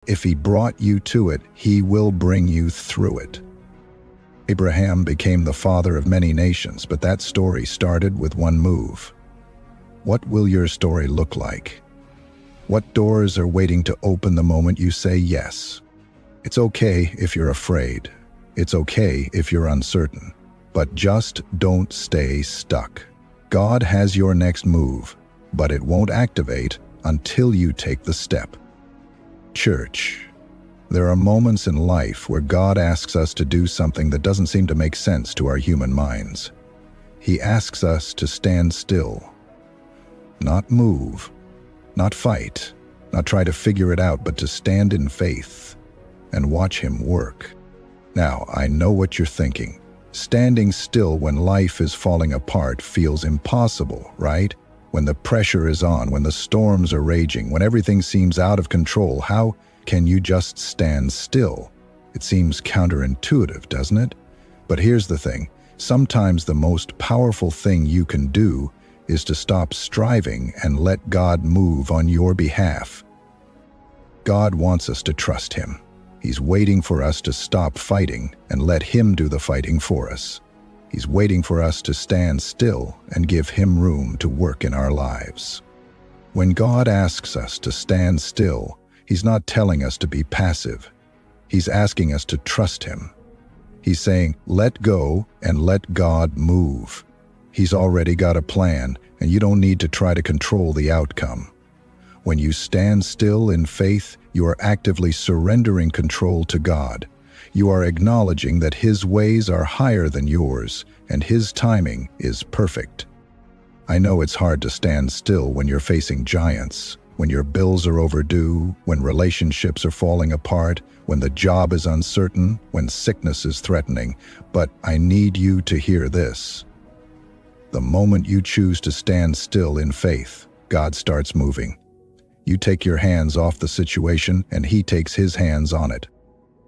If he brought you to it, he will bring you through it. Abraham became the father of many nations, but that story started with one move. What will your story look like? What doors are waiting to open the moment you say yes? It's okay if you're afraid. It's okay if you're uncertain. But just don't stay stuck. God has your next move, but it won't activate until you take the step. Church, there are moments in life where God asks us to do something that doesn't seem to make sense to our human minds. He asks us to stand still, not move, not fight, not try to figure it out, but to stand in faith and watch him work. Now, I know what you're thinking. Standing still when life is falling apart feels impossible, right? When the pressure is on, when the storms are raging, when everything seems out of control, how can you just stand still? It seems counterintuitive, doesn't it? But here's the thing. Sometimes the most powerful thing you can do is to stop striving and let God move on your behalf. God wants us to trust him. He's waiting for us to stop fighting and let him do the fighting for us. He's waiting for us to stand still and give him room to work in our lives. When God asks us to stand still, he's not telling us to be passive. He's asking us to trust him. He's saying, let go and let God move. He's already got a plan, and you don't need to try to control the outcome. When you stand still in faith, you are actively surrendering control to God. You are acknowledging that his ways are higher than yours, and his timing is perfect. I know it's hard to stand still when you're facing giants, when your bills are overdue, when relationships are falling apart, when the job is uncertain, when sickness is threatening, but I need you to hear this. The moment you choose to stand still in faith, God starts moving. You take your hands off the situation, and he takes his hands on it.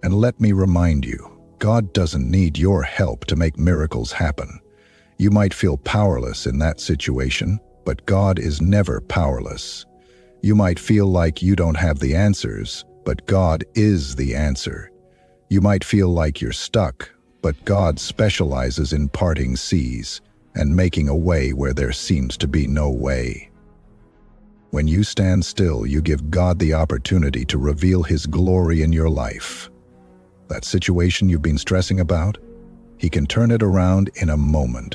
And let me remind you, God doesn't need your help to make miracles happen. You might feel powerless in that situation, but God is never powerless. You might feel like you don't have the answers, but God is the answer. You might feel like you're stuck, but God specializes in parting seas and making a way where there seems to be no way. When you stand still, you give God the opportunity to reveal his glory in your life. That situation you've been stressing about, he can turn it around in a moment.